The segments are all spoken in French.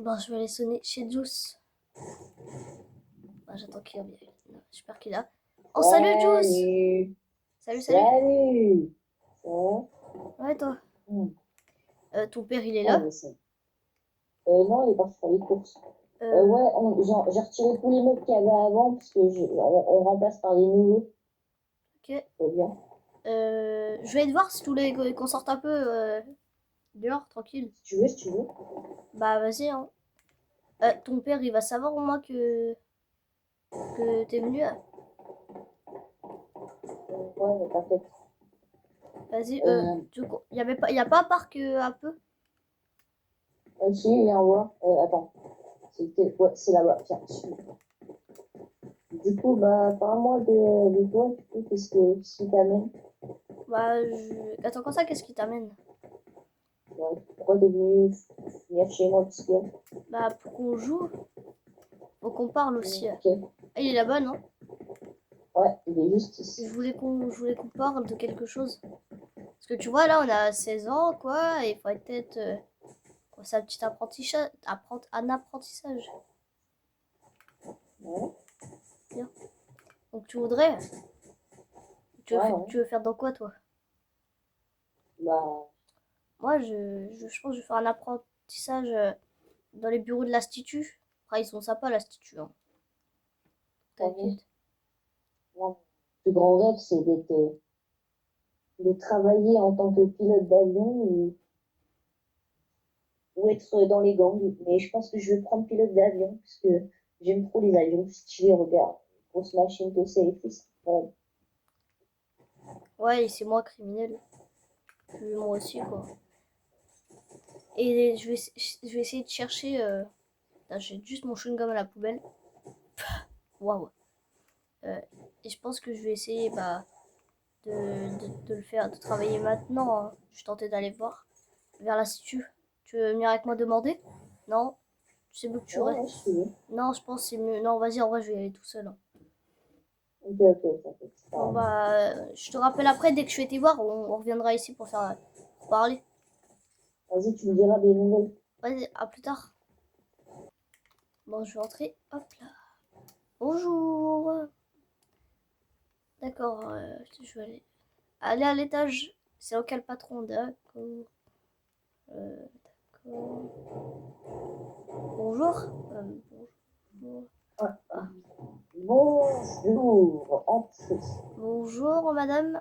Bon, je vais aller sonner chez Juice. Bah, j'attends qu'il revienne. J'espère qu'il est là. Oh, salut Juice! Salut. Salut, salut. Salut. Ça va? Ouais, toi. Ton père, il est Ah, là? mais ça. Non, il est parti faire les courses. Euh, Ouais, j'ai retiré tous les meubles qu'il y avait avant parce que on remplace par des nouveaux. ok. Très bien. Je vais te voir si tu voulais qu'on sorte un peu dehors, tranquille. Si tu veux, si tu veux. Bah, vas-y, hein. Ton père, il va savoir au moins que t'es venu. Ouais, mais t'inquiète. Vas-y, Euh, y a pas un parc un peu? si, viens voir. Attends. Ouais, c'est là-bas. Tiens, suis. Du coup, bah, parle-moi de toi, du coup, qu'est-ce qui t'amène? Bah, attends, comme ça, qu'est-ce qui t'amène? Ouais, pourquoi t'es venu venir chez moi? Parce que. Bah, pour qu'on joue, faut qu'on parle aussi. Ok. Ah, il est là-bas, non? Ouais, il est juste ici. Je voulais qu'on parle de quelque chose. Parce que tu vois, là, on a 16 ans, quoi, et il faudrait peut-être c'est un petit un apprentissage. Ouais, Bien. Donc, tu voudrais, ouais, ouais. tu veux faire dans quoi, toi? Bah, Moi, je pense que je vais faire un apprentissage dans les bureaux de l'Institut. Après, ils sont sympas, l'Institut, hein. ouais. T'inquiète. Moi, mon plus grand rêve, c'est de travailler en tant que pilote d'avion ou être dans les gangs. Mais je pense que je vais prendre pilote d'avion parce que j'aime trop les avions stylés. Regarde, grosse machine que c'est et tout. Ouais, et c'est moins criminel. Puis moi aussi, quoi. Et je vais essayer de chercher. J'ai juste mon chewing-gum à la poubelle. Waouh. Euh, et je pense que je vais essayer de le faire, de travailler maintenant, hein. Je suis tentée d'aller voir vers l'Institut. Tu veux venir avec moi demander? Non? Tu sais mieux que tu Ouais, restes. ouais, je suis là. Non, je pense que c'est mieux. Non, vas-y, en vrai, je vais y aller tout seul, hein. Ok, ok, ça fait ça. Bon, bah, je te rappelle après, dès que je vais t'y voir, on reviendra ici pour parler. Vas-y, tu me diras des nouvelles. Vas-y, à plus tard. Bon, je vais entrer. Hop là. Bonjour. D'accord, je vais aller à l'étage. C'est auquel patron? D'accord. D'accord. Bonjour. Bonjour. Ah, bonjour, entrez. Bonjour, madame.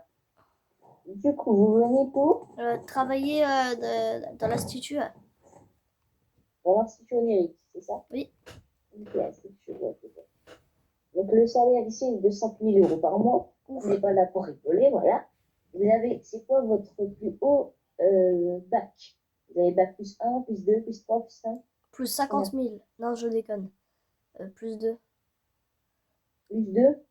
Du coup, vous venez pour Travailler dans l'institut. dans l'Institut onirique, c'est ça? Oui. Ok, Institut, ouais, ok. Donc, le salaire ici est de 5 000 € par mois. On Ouf. n'est pas là pour rigoler, voilà. C'est quoi votre plus haut bac? Vous avez bac plus un, plus 2, plus 3, plus 5? Plus 50 Combien? 000. Non, je déconne. Plus 2. Plus 2?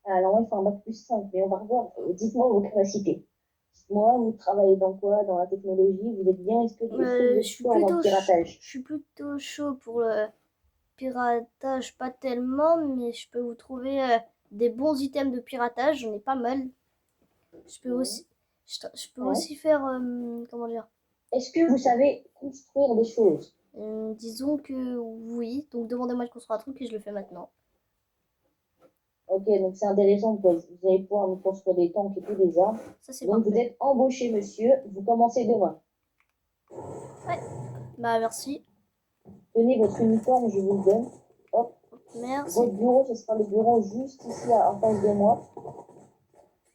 Alors, moi, il faut un bac plus 5, mais on va revoir. Dites-moi vos capacités. Dites-moi, vous travaillez dans quoi? Dans la technologie? Vous êtes bien? Est-ce que vous êtes fort dans le piratage? Je suis plutôt chaud pour le piratage, pas tellement, mais je peux vous trouver des bons items de piratage. J'en ai pas mal. Je peux Ouais. aussi, je peux Ouais. aussi faire, comment dire, Est-ce que vous savez construire des choses? disons que oui. Donc demandez-moi de construire un truc et je le fais maintenant. Ok, donc c'est intéressant, parce que vous allez pouvoir me construire des tanks et tout, des armes. Ça c'est Donc vous parfait. êtes embauché, monsieur. Vous commencez demain. Ouais. Bah merci. Tenez votre uniforme, je vous le donne. Hop, Merci. votre bureau, ce sera le bureau juste ici en face de moi.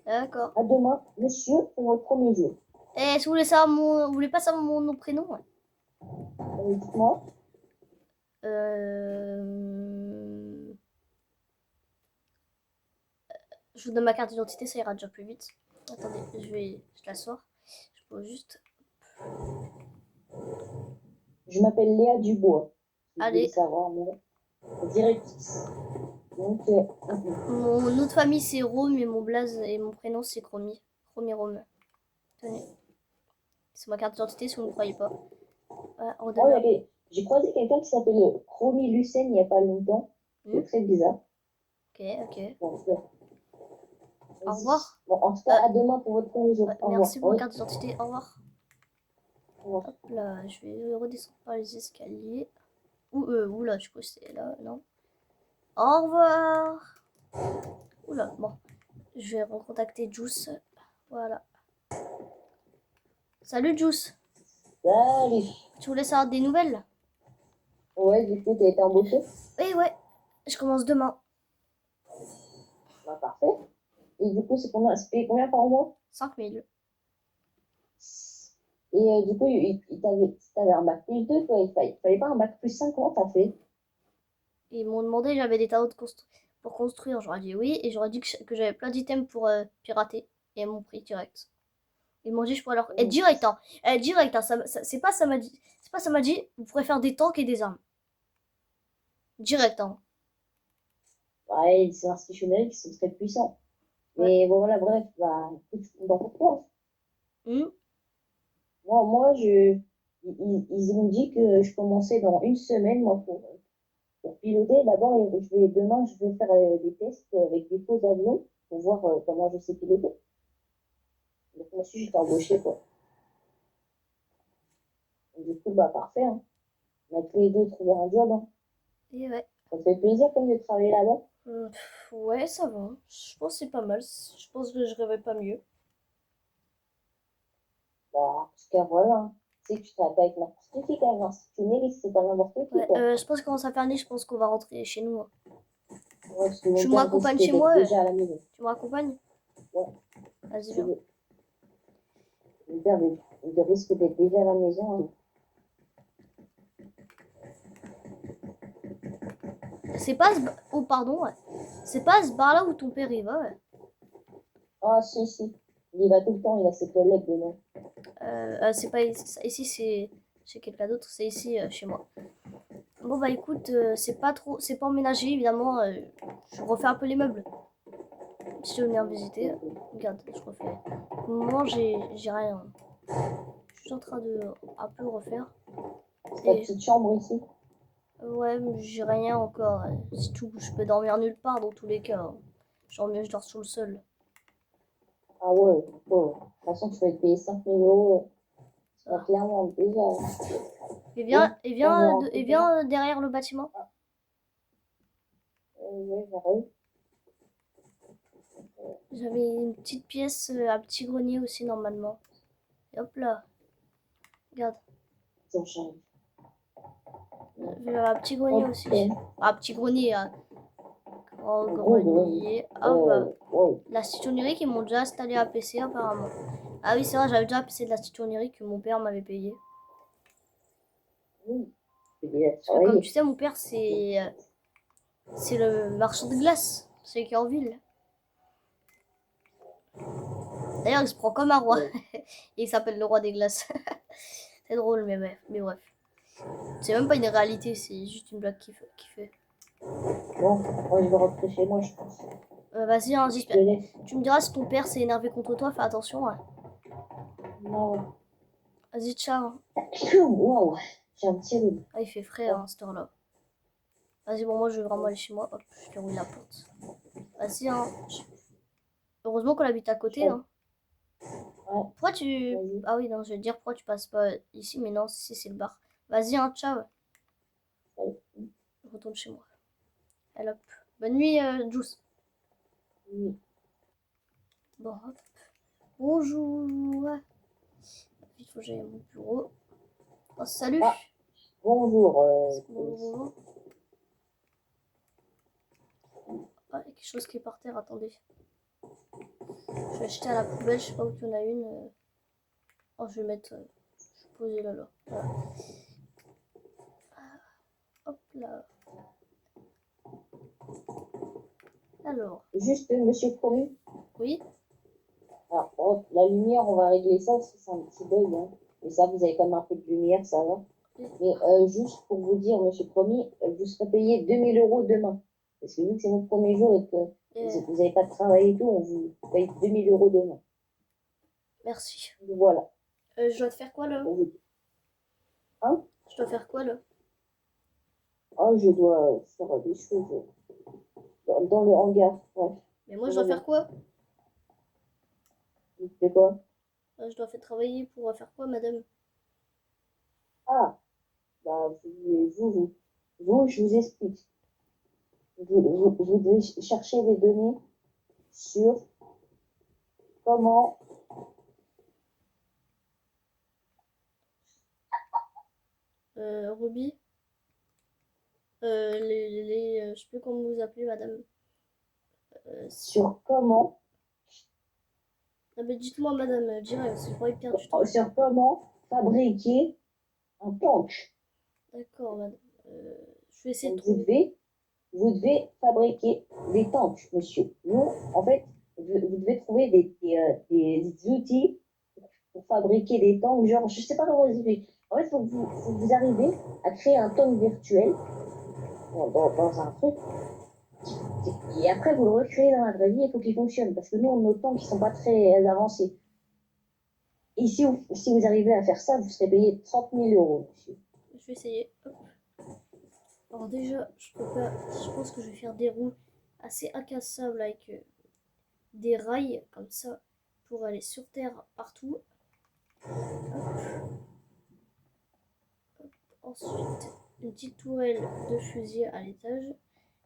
D'accord. À demain, monsieur, pour votre premier jour. Et si vous voulez pas savoir mon nom prénom? Ouais. Dites-moi. Euh... Je vous donne ma carte d'identité, ça ira déjà plus vite. Attendez, je la sors. Je peux juste. Je m'appelle Léa Dubois. Si vous voulez Allez. savoir, moi, directrice. Donc, Mon nom de famille c'est Rome et mon blaze et mon prénom c'est Chromi. Chromi Rome. Tenez. C'est ma carte d'identité si vous ne croyez pas. oh, j'ai croisé quelqu'un qui s'appelle Romy Lucen il n'y a pas longtemps. Hmm. C'est très bizarre. Ok, ok. Bon, Au revoir. bon, en tout cas, à demain pour votre premier jour. Ouais, Au revoir. merci pour ma Oui. carte d'identité. Au revoir. Bon. Hop là, je vais redescendre par les escaliers. Oula, je crois que c'est là, non. Au revoir. Oula, bon. Je vais recontacter Juice. Voilà. Salut Juice. Salut. Tu voulais savoir des nouvelles? Ouais, du coup, t'as été embauché? Oui, ouais. Je commence demain. Bah, parfait. Et du coup, c'est payé combien par mois? 5000. Et du coup, t'avais un bac plus 2, toi, il fallait pas un bac plus 5, comment t'as fait? Ils m'ont demandé, j'avais des tableaux pour construire. J'aurais dit oui. Et j'aurais dit que j'avais plein d'items pour pirater. Et ils m'ont pris direct. Ils m'ont dit, je pourrais leur. Et direct, hein. Direct, hein. C'est pas ça m'a dit. C'est pas ça m'a dit, vous pourrez faire des tanks et des armes. Direct, hein. Ouais, c'est institutionnels qui sont très puissants. Ouais. Mais bon, voilà, bref, bah, dans pourquoi? Hmm. Moi, ils ont dit que je commençais dans une semaine, moi, pour piloter. D'abord, demain, je vais faire des tests avec des faux avions pour voir comment je sais piloter. Donc, moi aussi, j'étais embauchée, quoi. Et du coup, bah, parfait, hein. On a tous les deux trouvé un job, hein. Et ouais. Ça te fait plaisir comme de travailler là-bas. Ouais, ça va. Je pense que c'est pas mal. Je pense que je rêvais pas mieux. Bah, parce que voilà, hein. Tu sais que tu travailles pas avec n'importe qui quand même, hein. Si tu mérites, c'est pas n'importe qui, Ouais. quoi. Je pense qu'on commence à faire nuit. Je pense qu'on va rentrer chez nous, hein. Ouais, parce que Tu mon me père raccompagnes risque chez d'être moi? déjà à la maison. Tu me raccompagnes? Ouais, Vas-y, si tu viens. veux. Mon père risque d'être déjà à la maison, hein. C'est pas ce... Oh, pardon, ouais. C'est pas ce bar-là où ton père y va, ouais. Ah, si, si. Il y va tout le temps, il a ses collègues dedans. C'est pas ici, c'est chez quelqu'un d'autre. C'est ici, chez moi. Bon, bah écoute, c'est pas trop... C'est pas emménagé, évidemment. Je refais un peu les meubles. Si tu veux venir visiter, regarde, je refais. Pour le moment, j'ai rien. Je suis en train de un peu refaire. C'est ta Et petite chambre ici. ouais, mais j'ai rien encore. C'est tout. Je peux dormir nulle part dans tous les cas, hein. Genre mieux, je dors sur le sol. Ah ouais, oh. De toute façon, tu vas être payé 5 000 euros. Ça va Ah. clairement déjà. Et Bon, on va rentrer demain. viens derrière le bâtiment. Ouais, j'arrive. J'avais une petite pièce, un petit grenier aussi normalement. Et hop là, regarde. Tiens, j'arrive. J'avais un petit grenier Ok. aussi. Un petit grenier, un grand Un gros grenier. grenier. Ah bah, Wow. la citronnerie qu'ils m'ont déjà installé un PC apparemment. Ah oui, c'est vrai, j'avais déjà un PC de la citronnerie que mon père m'avait payé. Oui. Je vais déjà Parce que comme tu travailler. sais, mon père c'est le marchand de glace. C'est qui est en ville. D'ailleurs, il se prend comme un roi. Ouais. Et il s'appelle le roi des glaces. C'est drôle, mais bref. C'est même pas une réalité, c'est juste une blague qui fait. Bon, moi, je vais rentrer chez moi, je pense. Vas-y, hein, Je te laisse. tu me diras si ton père s'est énervé contre toi, fais attention, hein. Non. Vas-y, ciao. Waouh. J'ai un petit rhume. Ah, il fait frais, Ouais. hein, cette heure-là. Vas-y, bon, moi, je vais vraiment aller chez moi. Hop, je verrouille la porte. Vas-y, hein. Heureusement qu'on habite à côté, hein. Ouais. Pourquoi tu... Vas-y. Ah oui, non, je vais te dire pourquoi tu passes pas ici, mais non, si, c'est le bar. Vas-y, hein, ciao. Salut. Je retourne chez moi. Allez, hop. Bonne nuit, Juice. Oui. Bon, hop. Bonjour. Il faut que j'aille à mon bureau. Oh, salut. Ah, bonjour. Bonjour. Ah, il y a quelque chose qui est par terre, attendez. Je vais jeter à la poubelle, je sais pas où il y en a une. Oh, je vais mettre. Je vais poser là. Voilà. Hop là. Alors, Juste, monsieur Promu. oui. Alors, bon, la lumière, on va régler ça parce que c'est un petit bug, hein. Mais ça, vous avez quand même un peu de lumière, ça va. Mais juste pour vous dire, monsieur Promu, vous serez payé 2000 euros demain. Parce que vu que c'est mon premier jour et que vous n'avez pas de travail et tout, on vous paye 2000 euros demain. Merci. Voilà. Je dois te faire quoi là? Pour vous. Hein? Je dois faire quoi là? Ah, je dois faire des choses dans le hangar. Bref. Mais moi, je dois faire quoi? C'est quoi? Je dois faire travailler pour faire quoi, madame? Ah, bah, je vous explique. Vous devez chercher des données sur comment. Ruby, je sais plus comment vous appelez, madame. Sur comment, Ah, ben, dites-moi, madame, direct, parce que j'ai pas envie de perdre du temps. sur comment fabriquer un tank. D'accord, madame. Je vais essayer de Donc, trouver. vous devez fabriquer des tanks, monsieur. Nous, en fait, vous devez trouver des outils pour fabriquer des tanks. Genre, je sais pas comment vous expliquer. En fait, faut que vous arrivez à créer un tank virtuel dans un truc. Et après, vous le recréez dans la vraie vie, il faut qu'il fonctionne. Parce que nous, nos tanks, ils sont pas très avancés. Et si vous arrivez à faire ça, vous serez payé 30 000 euros, monsieur. Je vais essayer. Hop. Alors déjà, je pense que je vais faire des roues assez incassables avec des rails comme ça pour aller sur terre partout. Hop. Ensuite, une petite tourelle de fusil à l'étage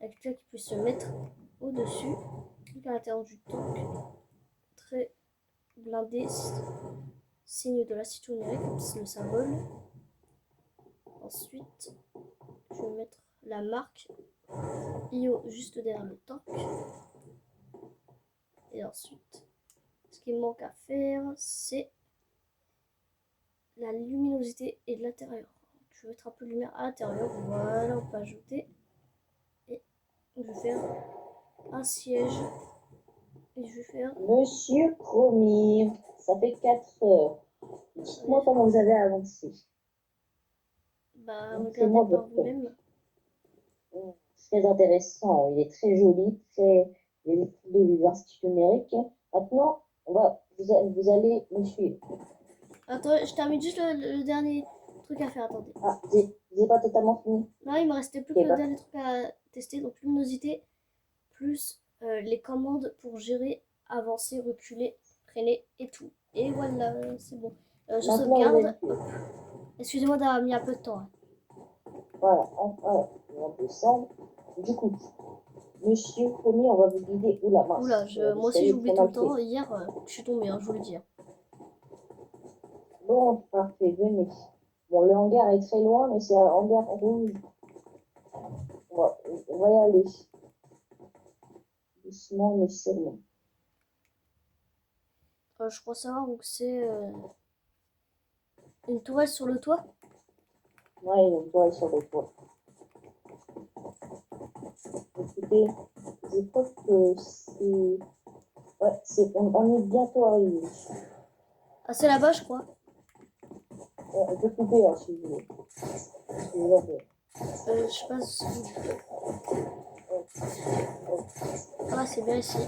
avec quelqu'un qui puisse se mettre au-dessus. À l'intérieur du tank, très blindé, signe de la citronnerie, comme c'est le symbole. Ensuite, je vais mettre la marque IO juste derrière le tank. Et ensuite, ce qui me manque à faire, c'est la luminosité et de l'intérieur. Je vais mettre un peu de lumière à l'intérieur. Voilà, on peut ajouter. Et je vais faire un siège. Et je vais faire. Monsieur Promis, ça fait 4 heures. Dites-moi comment vous avez avancé. Bah, regardez Montrez-moi par votre tank. vous-même. Très intéressant, il est très joli, très. Il y a des trucs de l'Institut numérique. Maintenant, vous allez me suivre. Attends, je termine juste le dernier truc à faire. Attendez. Ah, vous n'avez pas totalement fini? Non, il me restait plus que Ok, le dernier truc à tester. Donc, luminosité plus les commandes pour gérer, avancer, reculer, freiner et tout. Et voilà, c'est bon. Je maintenant vous sauvegarde. allez. Excusez-moi d'avoir mis un peu de temps. Hein. Voilà, enfin, on va descendre. Du coup, monsieur Promis, on va vous guider. Oula, Oula, mince, moi aussi l'escalier est j'oublie très tout le mal temps. fait. Hier, je suis tombée, hein, je vous le dis. Hein. Bon, parfait, venez. Bon, le hangar est très loin, mais c'est un hangar rouge. On va y aller. Doucement, mais sûrement. Je crois savoir où c'est une tourelle sur le toit. Ouais, on doit aller sur le toit. Écoutez, je crois que c'est. Ouais, on est bientôt arrivé. Ah, c'est là-bas, je crois. On peut couper hein, si vous voulez. Si vous voulez. Je sais pas si... Ah, c'est bien ici.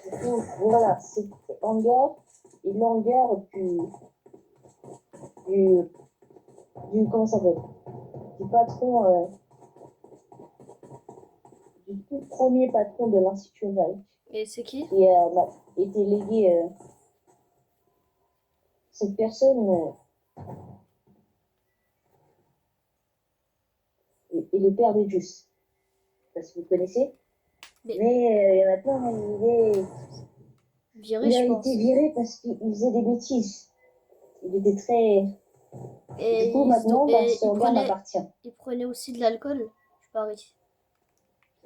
Du coup, voilà, c'est hangar et l'hangar du, comment ça s'appelle? Du patron, du tout premier patron de l'Institut numérique. Et c'est qui? Qui a été légué. Cette personne est le père de Jus. Parce que vous connaissez. Mais maintenant, Viré, il a je été pense. viré parce qu'il faisait des bêtises. Il était très. Et, Du coup, maintenant, et ce hangar m'appartient. il prenait aussi de l'alcool, je parie.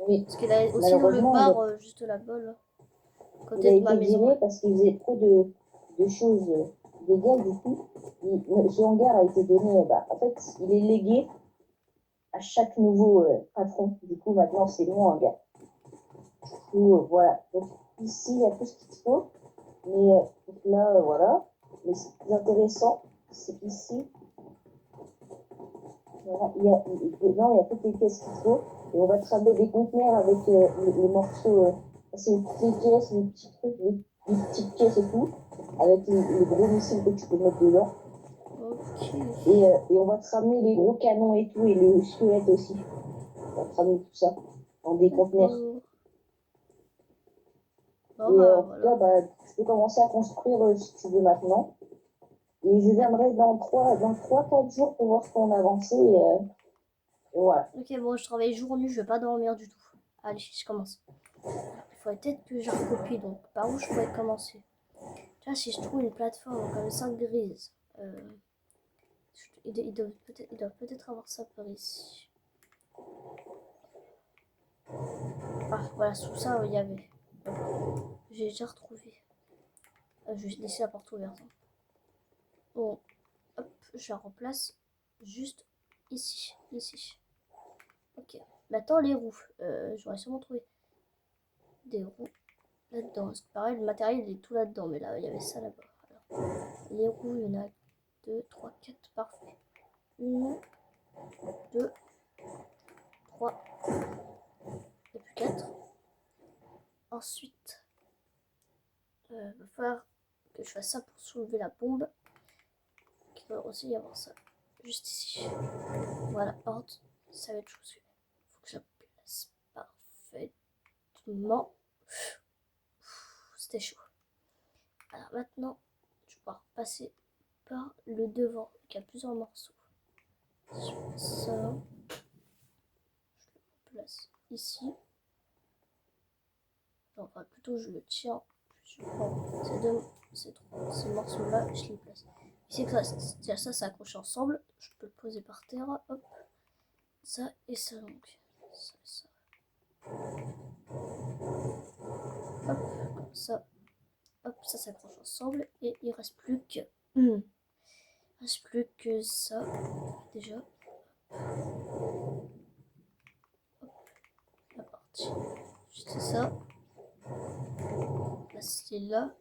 Oui. Parce qu'il a aussi dans le Malheureusement, bar, juste là-bas, là, il a côté de ma été maison. viré Ouais. parce qu'il faisait trop de choses légales. Du coup, ce hangar a été donné. En fait, il est légué à chaque nouveau patron. Du coup, maintenant, c'est mon hangar. Du coup, voilà. Donc, ici, il y a tout ce qu'il faut. Mais là, voilà. Mais ce qui est intéressant, c'est qu'ici, voilà, dedans, il y a toutes les pièces qu'il faut. Et on va travailler des conteneurs avec les morceaux. C'est une petite pièce, des petits trucs, des petites pièces et tout. Avec les gros missiles que tu peux mettre dedans. Ok. Et on va te ramener les gros canons et tout. Et le squelette aussi. On va te ramener tout ça dans des conteneurs. Bon, Et bah en tout voilà. cas, tu peux commencer à construire si tu veux maintenant. Et je viendrai dans 3-4 jours pour voir ton avancée. Et voilà. Ok, bon, je travaille jour nuit, je vais pas dormir du tout. Allez, je commence. Il faudrait peut-être que je recopie, donc par où je pourrais commencer? Tu vois, si je trouve une plateforme comme ça grise, ils doivent peut-être avoir ça par ici. Ah, voilà, sous ça, il y avait. J'ai déjà retrouvé. Je vais laisser la porte ouverte. Bon, hop, je la remplace juste ici. Ok. Maintenant, les roues. J'aurais sûrement trouvé des roues là-dedans. C'est pareil, le matériel il est tout là-dedans, mais là, il y avait ça là-bas. Alors, les roues, il y en a 2, 3, 4, parfait. 1, 2, 3, et puis 4. Ensuite, il va falloir que je fasse ça pour soulever la bombe. Il doit aussi y avoir ça juste ici. Voilà, ordre, ça va être chose. Il faut que ça place parfaitement. C'était chaud. Alors maintenant, je vais pouvoir passer par le devant, qui a plusieurs morceaux. Je fais ça. Je le place ici. Enfin, plutôt je le tiens. Je prends ces morceaux-là, je les place. Ici, ça s'accroche ensemble. Je peux le poser par terre. Hop. Ça et ça donc. Ça. Hop, comme ça. Hop, ça s'accroche ensemble. Et il reste plus que. Il reste plus que ça. Déjà. Hop, la partie. Juste ça. Placer là.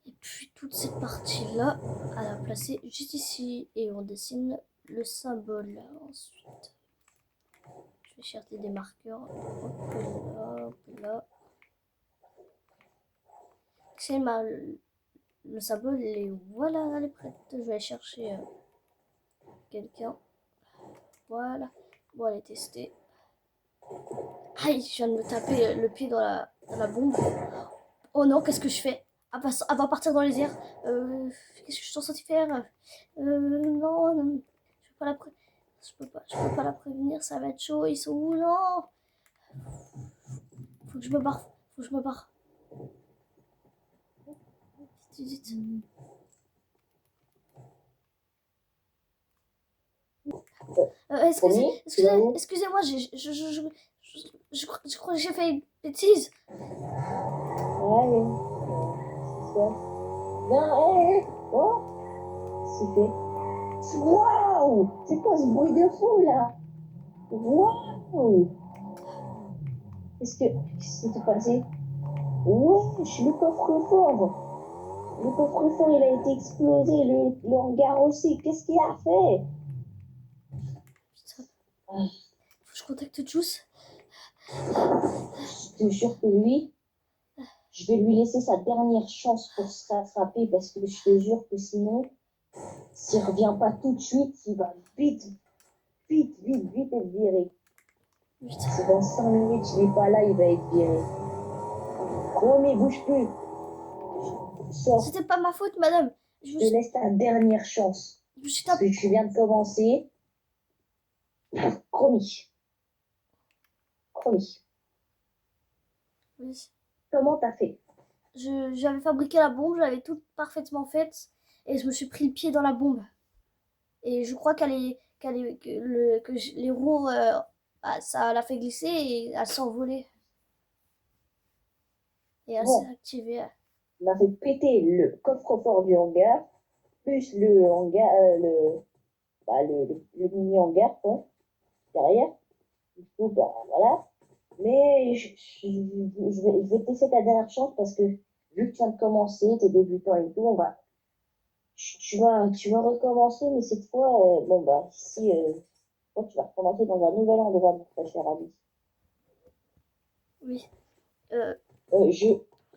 Et puis toute cette partie-là, à la placer juste ici. Et on dessine le symbole ensuite. Je vais chercher des marqueurs. Hop là. C'est le symbole, et voilà, elle est prête. Je vais aller chercher quelqu'un. Voilà. Bon, elle est testée. Aïe, je viens de me taper le pied dans la bombe. Oh non, qu'est-ce que je fais? Elle va partir dans les airs. Qu'est-ce que je suis censée faire? Non, je peux pas je peux pas la prévenir, ça va être chaud. Ils sont où? Non! Faut que je me barre. Vite. Excusez-moi, je crois que j'ai fait une bêtise. Allez. Non, oh, c'est fait. Waouh! C'est quoi ce bruit de fou là? Waouh! Qu'est-ce qui s'est passé? Wesh, le coffre-fort! Le coffre-fort, il a été explosé, le hangar aussi. Qu'est-ce qu'il a fait? Putain. Faut que je contacte Juice. Je te jure que lui, je vais lui laisser sa dernière chance pour se rattraper parce que je te jure que sinon, s'il revient pas tout de suite, il va vite être viré. Si dans 5 minutes il n'est pas là, il va être viré. Romy, bouge plus. Sors. C'était pas ma faute, madame. Je te laisse ta dernière chance. Parce que tu viens de commencer. Promis. Oui. Comment t'as fait? J'avais fabriqué la bombe, j'avais tout parfaitement faite. Et je me suis pris le pied dans la bombe. Et je crois que les roues, ça l'a fait glisser et elle s'est envolée. Et elle s'est activée. On a fait péter le coffre-fort du hangar, plus le hangar, le mini hangar, quoi, derrière. Du coup, voilà. Mais je vais te laisser ta dernière chance parce que vu que tu viens de commencer, t'es débutant et tout, tu vas recommencer, mais cette fois, ici, tu vas recommencer dans un nouvel endroit, mon cher ami. Oui.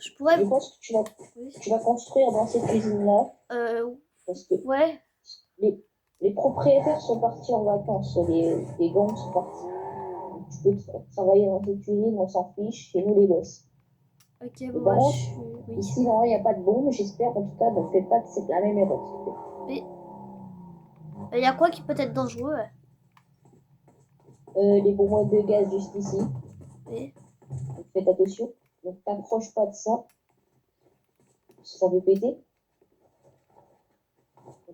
Je pense que tu vas construire dans cette cuisine-là. Parce que les propriétaires sont partis en vacances, les gangs sont partis. Tu peux travailler dans cette cuisine, on s'en fiche, chez nous les boss. Ok, bon, Ici, non, il n'y a pas de bombe, j'espère, en tout cas, donc fais pas la même erreur. Il y a quoi qui peut être dangereux? Les bonbonnes de gaz juste ici. Oui. Donc faites attention. Donc t'approches pas de ça. Ça peut péter.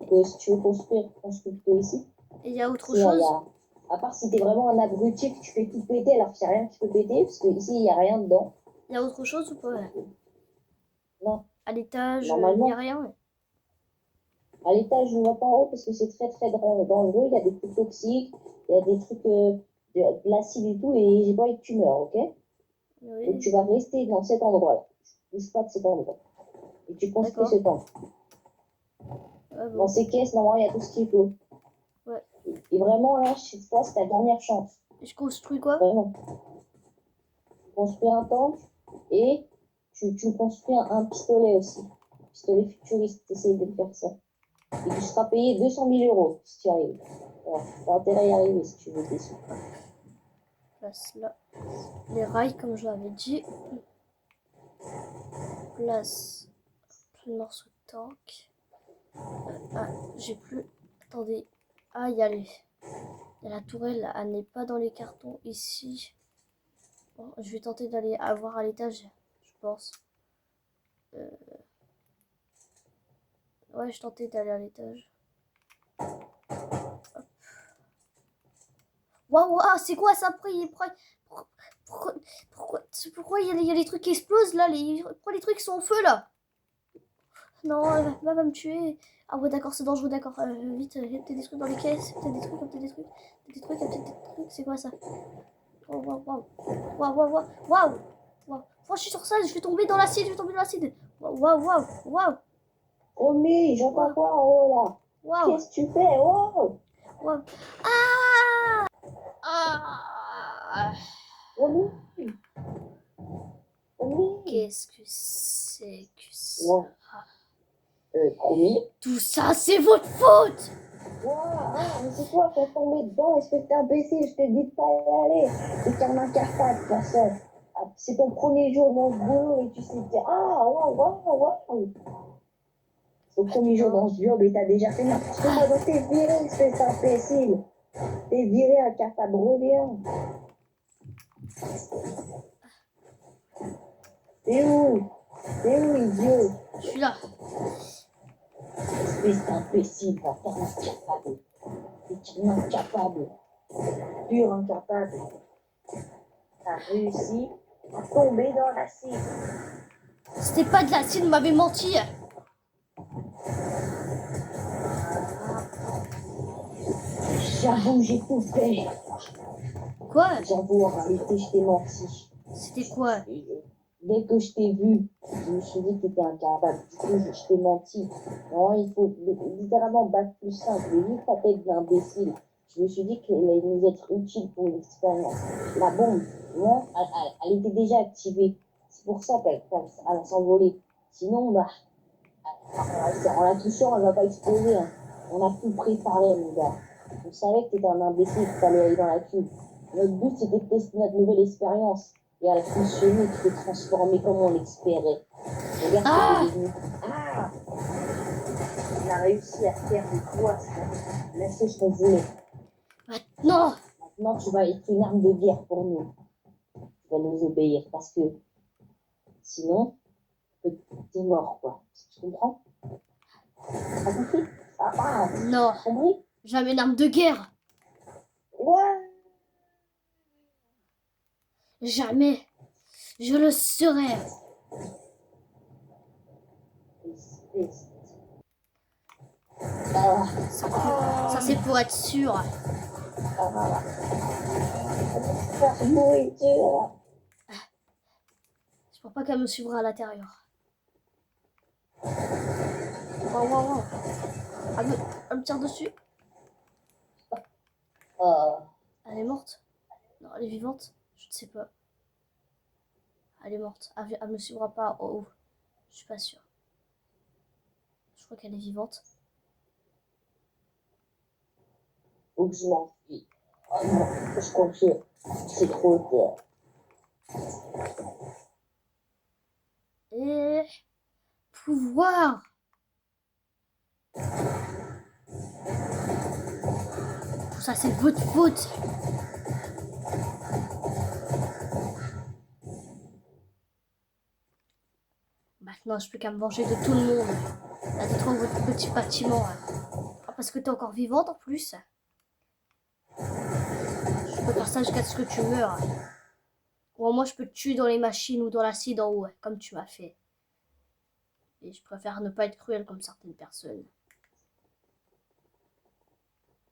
Donc si tu veux construire, construis plutôt ici. Et il y a autre Sinon, chose? à part si t'es vraiment un abruti que tu fais tout péter alors qu'il n'y a rien qui peut péter, parce que ici il n'y a rien dedans. Il y a autre chose ou pas? Non. À l'étage, il Normalement. n'y a rien. À l'étage, je ne vois pas en haut parce que c'est très très dangereux. Il y a des trucs toxiques, il y a des trucs de l'acide et tout, et j'ai pas envie que tu meurs, ok? Oui. Donc tu vas rester dans cet endroit-là. Tu ne bouges pas de cet endroit. Et tu construis ce temps. Bon. Dans ces caisses, normalement, il y a tout ce qu'il faut. Ouais. Et vraiment, là, je toi, c'est ta dernière chance. Je construis quoi? Vraiment. Tu construis un tank et tu construis un pistolet aussi. Un pistolet futuriste, essaye de faire ça. Et tu seras payé 200 000 euros si tu y arrives. Voilà. T'as intérêt à y arriver si tu veux des sous. Place là. Les rails, comme je l'avais dit. Place le morceau de tank. Ah, j'ai plus. Attendez. Ah, il y a la tourelle. Elle n'est pas dans les cartons ici. Bon, je vais tenter d'aller voir à l'étage, je pense. Ouais, je tentais d'aller à l'étage. Waouh, c'est quoi ça? Pourquoi il y a les trucs qui explosent là? Pourquoi les trucs sont en feu là? Non, elle va me tuer. Ah ouais, d'accord, c'est dangereux, d'accord. Vite, t'as des trucs dans les caisses. T'as des trucs, t'as des trucs. T'as des trucs, t'as des trucs. C'est quoi ça? Oh, waouh, waouh. Waouh, waouh, waouh. Waouh. Waouh. Oh, je suis sur ça, je vais tomber dans l'acide, je vais tomber dans l'acide. Waouh, waouh, waouh. Oh mais j'entends quoi en haut là? Waouh. Qu'est-ce que tu fais? Wow! Waouh. Ah! Ah! Oh mais! Oh mais! Qu'est-ce que c'est que ça? Wow. Promis? Tout ça, c'est votre faute! Wow, ah, mais c'est toi qui as tombé dedans, est-ce que t'es imbécile? Je t'ai dit de pas y aller. C'est un incapable, de toute façon. Ah, c'est ton premier jour dans ce boulot et tu sais dire ah, waouh, waouh, waouh. C'est ton premier jour dans ce job et t'as déjà fait n'importe quoi. Donc t'es viré, espèce d'imbécile. T'es viré, incapable, reviens. T'es où? T'es où, idiot? Je suis là. Espèce d'imbécile, va faire incapable. T'es incapable. Pur incapable. T'as réussi à tomber dans l'acide. C'était pas de l'acide, vous m'avez menti. J'avoue, j'ai tout fait. Quoi? J'avoue, en réalité, je t'ai menti. C'était quoi? Dès que je t'ai vu, je me suis dit que t'étais incapable. Du coup, je t'ai menti. Non, il faut littéralement battre plus simple. J'ai vu ta tête d'imbécile. Je me suis dit qu'elle allait nous être utile pour l'expérience. La bombe, non, elle était déjà activée. C'est pour ça qu'elle va s'envoler. Sinon, bah, en la touchant, elle va pas exploser. Hein. On a tout préparé, mon gars. On savait que t'étais un imbécile, que t'allais aller dans la cube. Notre but, c'était de tester notre nouvelle expérience. Et elle a fonctionné, tu t'es transformé comme on l'espérait. Regarde ce que t'es devenu. Ah! On a réussi à faire de toi la chose qu'on voulait. Maintenant, tu vas être une arme de guerre pour nous. Tu vas nous obéir parce que sinon, t'es mort, quoi. Tu comprends? T'as compris? Ah, non. T'as compris? Jamais une arme de guerre. Ouais. Jamais. Je le serai. Ça c'est pour être sûr. Je crois pas qu'elle me suivra à l'intérieur. Wow. Elle me tire dessus. Elle est morte. Non, elle est vivante. Je ne sais pas. Elle est morte. Elle me suivra pas. Oh. Je suis pas sûre. Je crois qu'elle est vivante. Faut que je m'enfuis. Oh non, je confirme. C'est trop tard. Et pouvoir. ça, c'est de votre faute. Maintenant, je peux qu'à me venger de tout le monde. À détruire votre petit bâtiment. Ah, parce que t'es encore vivante en plus. Je peux faire ça jusqu'à ce que tu meurs. Ou au moins, je peux te tuer dans les machines ou dans l'acide en haut, comme tu m'as fait. Et je préfère ne pas être cruel comme certaines personnes.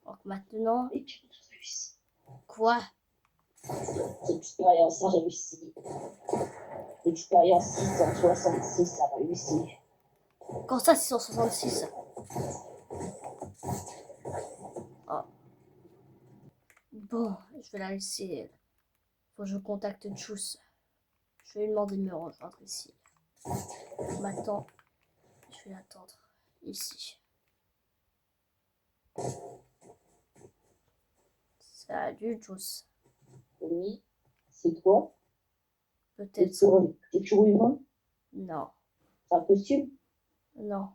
Donc maintenant... Et tu as réussi. Quoi? L'expérience a réussi. L'expérience 666 a réussi. Quand ça, 666? Oh. Bon, je vais la laisser. Faut que je contacte Juice. Je vais lui demander de me rejoindre ici. Maintenant, je vais l'attendre ici. Salut, Juice. Oui, c'est toi? Peut-être. T'es toujours humain? Non. C'est un costume? Non.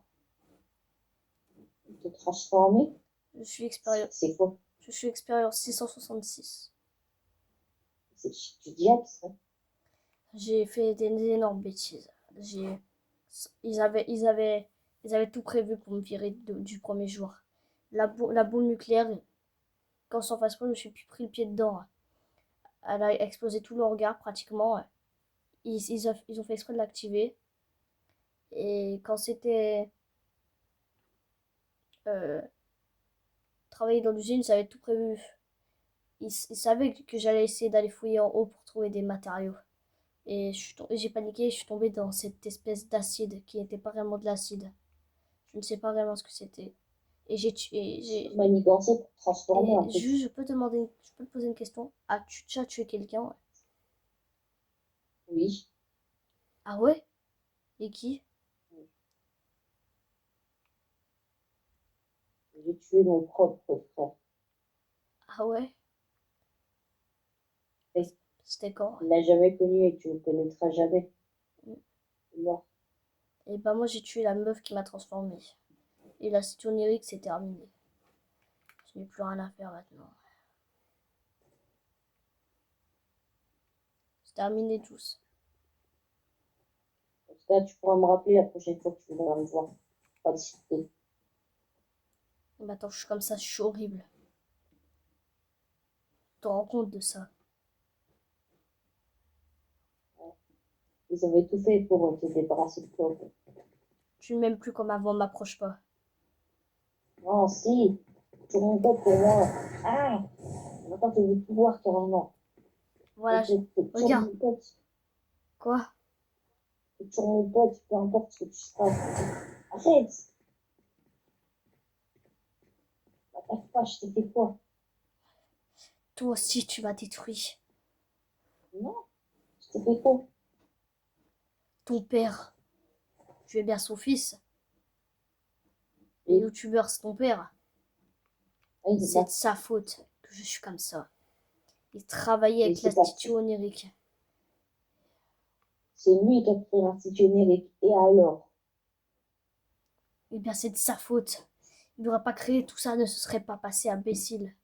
Te transformer? Je suis expérience. C'est quoi? Je suis expérience 666. C'est du diable, ça? J'ai fait des énormes bêtises. Ils avaient tout prévu pour me virer du premier jour. La bombe nucléaire, quand sans face, je me suis pris le pied dedans. Elle a explosé tout le hangar pratiquement. Ils ont fait exprès de l'activer. Et quand c'était travailler dans l'usine, ils avaient tout prévu. Ils savaient que j'allais essayer d'aller fouiller en haut pour trouver des matériaux. Et j'ai paniqué et je suis tombée dans cette espèce d'acide qui n'était pas vraiment de l'acide. Je ne sais pas vraiment ce que c'était. Et Manigancé pour transformer un peu. Je peux te poser une question. As-tu déjà tué quelqu'un? Oui. Ah ouais? Et qui? J'ai tué mon propre frère. Ah ouais? Et C'était quand? tu ne l'as jamais connu et tu ne le connaîtras jamais. Non. Et bah moi j'ai tué la meuf qui m'a transformé. Et la situation onirique c'est terminé. Je n'ai plus rien à faire maintenant. C'est terminé tous. En tout cas, tu pourras me rappeler la prochaine fois que tu voudras me voir. Pas discuter. Maintenant je suis comme ça, je suis horrible. Tu te rends compte de ça? Ils avaient tout fait pour te débarrasser de toi. Tu ne m'aimes plus comme avant, m'approche pas. Non, si. Toujours mon pote pour moi. Ah! Maintenant, tu veux tout voir carrément. Voilà, T'es toujours regarde. mon pote. Quoi? T'es toujours mon pote, peu importe ce que tu seras. Arrête! M'attaque pas, je t'ai fait quoi? Toi aussi tu m'as détruit. Non, je t'ai fait quoi? Ton père. Tu es bien son fils. Oui. Les youtubeurs, c'est ton père. Oui, C'est de sa faute que je suis comme ça. Il travaillait avec c'est pas l'Institut onirique. C'est lui qui a créé l'Institut onirique. Et alors? Eh bien, c'est de sa faute. Il n'aurait pas créé tout ça, ne se serait pas passé, imbécile.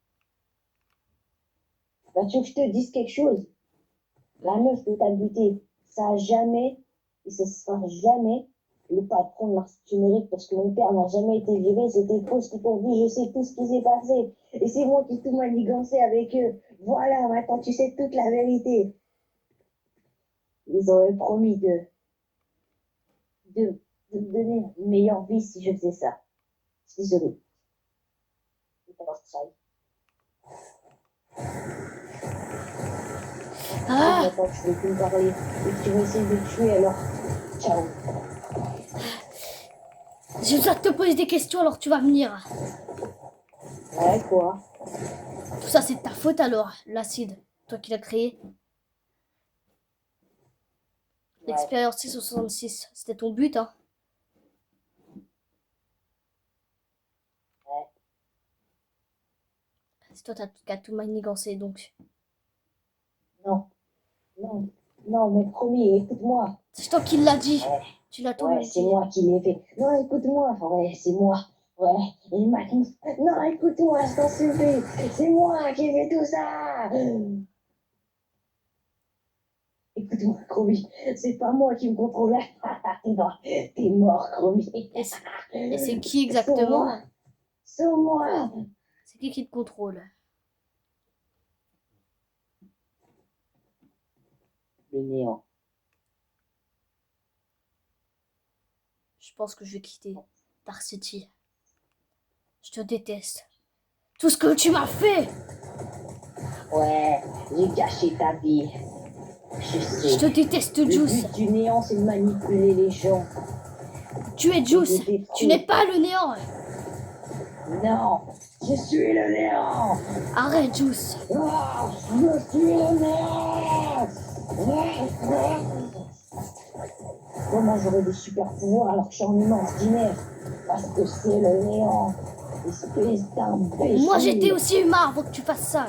Bah, tu veux que je te dise quelque chose? La meuf que t'as buté, ça a jamais, et ce sera jamais le patron de l'Institut numérique parce que mon père n'a jamais été viré, c'était faux ce qu'ils t'ont dit, je sais tout ce qui s'est passé. Et c'est moi qui ai tout manigancé avec eux. Voilà, maintenant tu sais toute la vérité. Ils auraient promis de me donner une meilleure vie si je faisais ça. Je suis désolée. Je vais t'avoir trahi. Ah! Maintenant tu veux plus me parler et que tu vas essayer de me tuer alors. Ciao. J'ai besoin de te poser des questions, alors tu vas venir. Ouais, quoi? Tout ça, c'est de ta faute alors, l'acide. Toi qui l'as créé. Ouais. L'expérience 666, c'était ton but, hein? Ouais. C'est toi qui as tout manigancé, donc. Non, non, non, mais promis, écoute-moi. C'est toi qui l'as dit. Ouais, Tu l'as tout ouais, c'est dit. moi qui l'ai fait. Non, écoute-moi. Ouais, c'est moi. Ouais, et maintenant, non, écoute-moi, je t'en supplie, c'est moi qui ai fait tout ça. Écoute-moi, Chromie, c'est pas moi qui me contrôle. Non, t'es mort, Chromie. Et c'est qui exactement? Sauve-moi, sauve-moi. C'est qui te contrôle? Le néant. Je pense que je vais quitter Dark City. Je te déteste. Tout ce que tu m'as fait! Ouais, j'ai gâché ta vie. Je sais. Je te déteste, Le Juice. but du néant, c'est de manipuler les gens. Tu es Juice. de détruire. Tu n'es pas le néant. Non, je suis le néant. Arrête, Juice. Oh, je suis le néant. Comment j'aurais des super pouvoirs alors que je suis en immense dîner? Parce que c'est le néant. Espèce d'imbécile. Moi, j'étais aussi humain avant que tu fasses ça.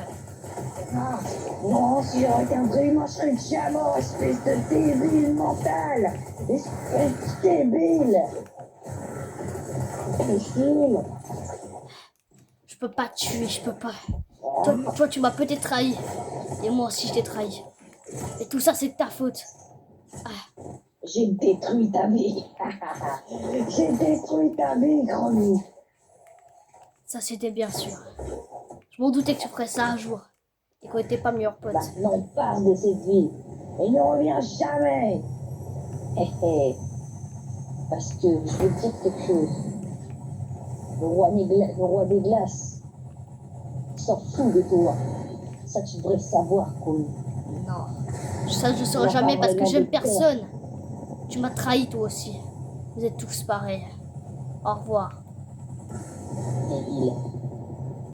Ah, non, si j'aurais été un vrai humain, je serais une chameau, espèce de débile mental. Espèce débile. Imbécile. Je peux pas te tuer, je peux pas. Toi, tu m'as peut-être trahi. Et moi aussi, je t'ai trahi. Et tout ça, c'est de ta faute. Ah, J'ai détruit ta vie. J'ai détruit ta vie, Chromie. ça, c'était bien sûr. Je m'en doutais que tu ferais ça un jour. Et qu'on était pas meilleurs potes. Maintenant, on passe de cette ville. Et ne revient jamais. Hé hé. Parce que je veux te dire quelque chose. Le roi des glaces s'en fout de toi. Ça, tu devrais savoir, Chromie. Non. Ça, je ne saurais On va jamais pas parce que vraiment j'aime de peur. personne. Tu m'as trahi, toi aussi. Vous êtes tous pareils. Au revoir. Débile.